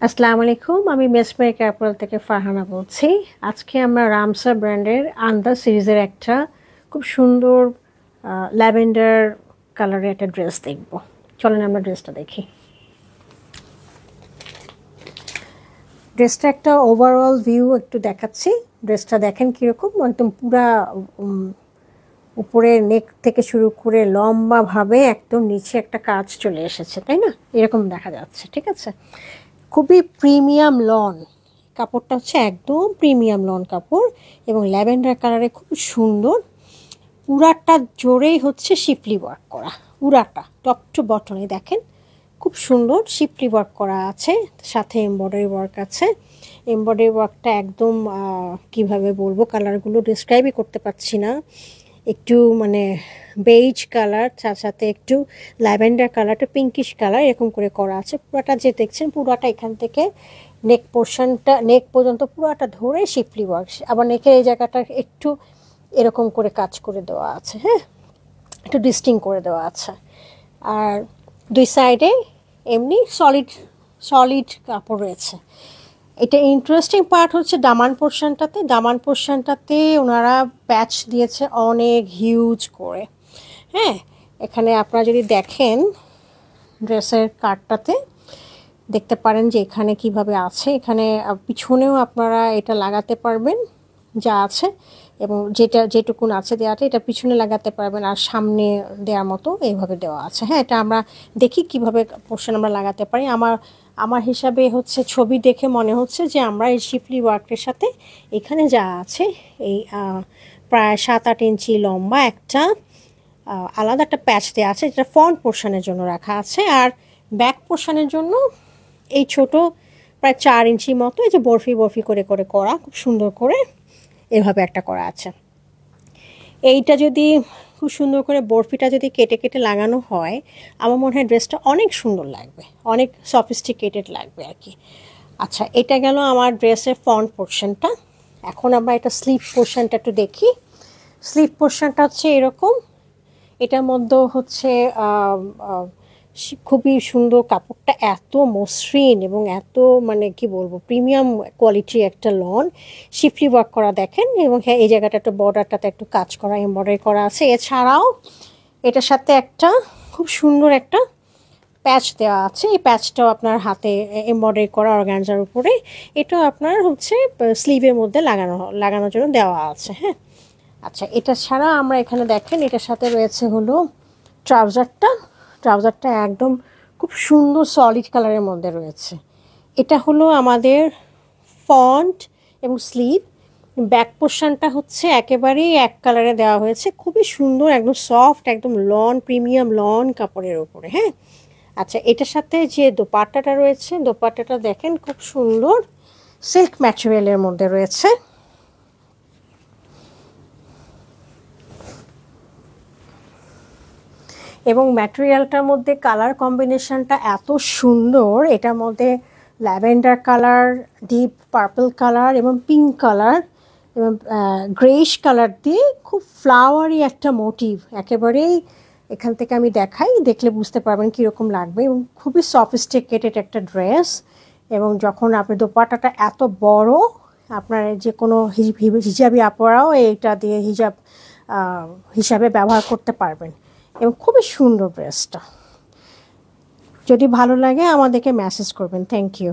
আসসালামু আলাইকুম, আমি মেসমেরিক অ্যাপারেল থেকে ফারহানা বলছি। আজকে আমরা রামসা ব্র্যান্ডের আন্দাজ সিরিজের একটা খুব সুন্দর ল্যাভেন্ডার কালারের একটা ড্রেস দেখব। চলেন আমরা ড্রেসটা দেখি। ড্রেসটা একটা ওভারঅল ভিউ একটু দেখাচ্ছি। ড্রেসটা দেখেন কীরকম, একদম পুরা উপরে নেক থেকে শুরু করে লম্বাভাবে একদম নিচে একটা কাজ চলে এসেছে, তাই না? এরকম দেখা যাচ্ছে, ঠিক আছে। খুবই প্রিমিয়াম লন কাপড়টা, হচ্ছে একদম প্রিমিয়াম লন কাপড় এবং ল্যাভেন্ডার কালারে খুব সুন্দর। পুরাটা জোরেই হচ্ছে শিফলি ওয়ার্ক করা, পুরাটা টপ টু বটনে দেখেন খুব সুন্দর শিফলি ওয়ার্ক করা আছে, সাথে এমব্রয়ডারি ওয়ার্ক আছে। এমব্রয়ডারি ওয়ার্কটা একদম কিভাবে বলবো, কালারগুলো ডিসক্রাইবই করতে পারছি না। একটু মানে বেইজ কালার, তার সাথে একটু ল্যাভেন্ডার কালারটা পিঙ্কিশ কালার এরকম করে করা আছে। পুরাটা যে দেখছেন পুরাটা এখান থেকে নেক পোর্শনটা, নেক পর্যন্ত পুরাটা ধরে শিফলি ওয়ার্ক, আবার নেকের এই জায়গাটা একটু এরকম করে কাজ করে দেওয়া আছে, হ্যাঁ, একটু ডিস্টিং করে দেওয়া আছে। আর দুই সাইডে এমনি সলিড কাপড় রয়েছে। এটা ইন্টারেস্টিং পার্ট হচ্ছে দামান পোর্শনটাতে ওনারা প্যাচ দিয়েছে অনেক হিউজ করে, হ্যাঁ। এখানে আপনারা যদি দেখেন ড্রেসের কার্ডটাতে দেখতে পারেন যে এখানে কিভাবে আছে। এখানে পিছনেও আপনারা এটা লাগাতে পারবেন যা আছে, এবং যেটুকুন আছে দেওয়াটা এটা পিছনে লাগাতে পারবেন, আর সামনে দেওয়ার মতো এইভাবে দেওয়া আছে, হ্যাঁ। এটা আমরা দেখি কিভাবে পোর্শন আমরা লাগাতে পারি। আমার হিসাবে হচ্ছে ছবি দেখে মনে হচ্ছে যে আমরা এই শিফলি ওয়ার্কের সাথে এখানে যা আছে এই প্রায় 7-8 ইঞ্চি লম্বা একটা আলাদা একটা প্যাচ দেওয়া আছে, যেটা ফ্রন্ট পোর্শনের জন্য রাখা আছে। আর ব্যাক পোর্শনের জন্য এই ছোট প্রায় 4 ইঞ্চি মতো এই যে বরফি করে করে করা, খুব সুন্দর করে এভাবে একটা করা আছে। এইটা যদি খুব সুন্দর করে বরফিটা যদি কেটে কেটে লাগানো হয়, আমার মনে হয় ড্রেসটা অনেক সুন্দর লাগবে, অনেক সফিস্টিকেটেড লাগবে আর কি। আচ্ছা, এটা গেল আমার ড্রেসের ফ্রন্ট পোর্শনটা। এখন আমরা এটা স্লিভ পোর্শনটা একটু দেখি। স্লিভ পোর্শনটা হচ্ছে এরকম, এটার মধ্যে হচ্ছে খুবই সুন্দর, কাপড়টা এত মসৃণ এবং এত মানে কি বলবো প্রিমিয়াম কোয়ালিটির একটা লন, শিফলি ওয়ার্ক করা দেখেন। এবং হ্যাঁ, এই জায়গাটা একটা বর্ডারটাতে একটু কাজ করা, এমব্রয়ডারি করা আছে। এছাড়াও এটার সাথে একটা খুব সুন্দর একটা প্যাচ দেওয়া আছে। এই প্যাচটাও আপনার হাতে এমব্রয়ডারি করা অর্গানজার উপরে, এটাও আপনার হচ্ছে স্লিভের মধ্যে লাগানোর জন্য দেওয়া আছে, হ্যাঁ। আচ্ছা, এটা ছাড়া আমরা এখানে দেখেন এটার সাথে রয়েছে হলো ট্রাউজারটা একদম খুব সুন্দর সলিড কালারের মধ্যে রয়েছে। এটা হলো আমাদের ফ্রন্ট এবং স্লিভ। ব্যাক পোর্শনটা হচ্ছে একেবারেই এক কালারে দেওয়া হয়েছে, খুবই সুন্দর, একদম সফট, একদম লন প্রিমিয়াম লন কাপড়ের উপরে, হ্যাঁ। আচ্ছা, এটার সাথে যে দোপাট্টাটা রয়েছে, দোপাট্টাটা দেখেন খুব সুন্দর সিল্ক ম্যাটেরিয়ালের মধ্যে রয়েছে। এবং ম্যাটেরিয়ালটার মধ্যে কালার কম্বিনেশনটা এত সুন্দর, এটার মধ্যে lavender colour, deep purple colour এবং পিঙ্ক কালার এবং গ্রেইশ কালার দিয়ে খুব ফ্লাওয়ারি একটা মোটিভ। একেবারেই এখান থেকে আমি দেখাই, দেখলে বুঝতে পারবেন কীরকম লাগবে। এবং খুবই সফিস্টিকেটেড একটা ড্রেস, এবং যখন আপনি দোপাট্টাটা এত বড়, আপনার যে কোনো হিজাবি আপুরাও এইটা দিয়ে হিজাব হিসাবে ব্যবহার করতে পারবেন, এবং খুবই সুন্দর ড্রেসটা। যদি ভালো লাগে আমাদেরকে মেসেজ করবেন। Thank you.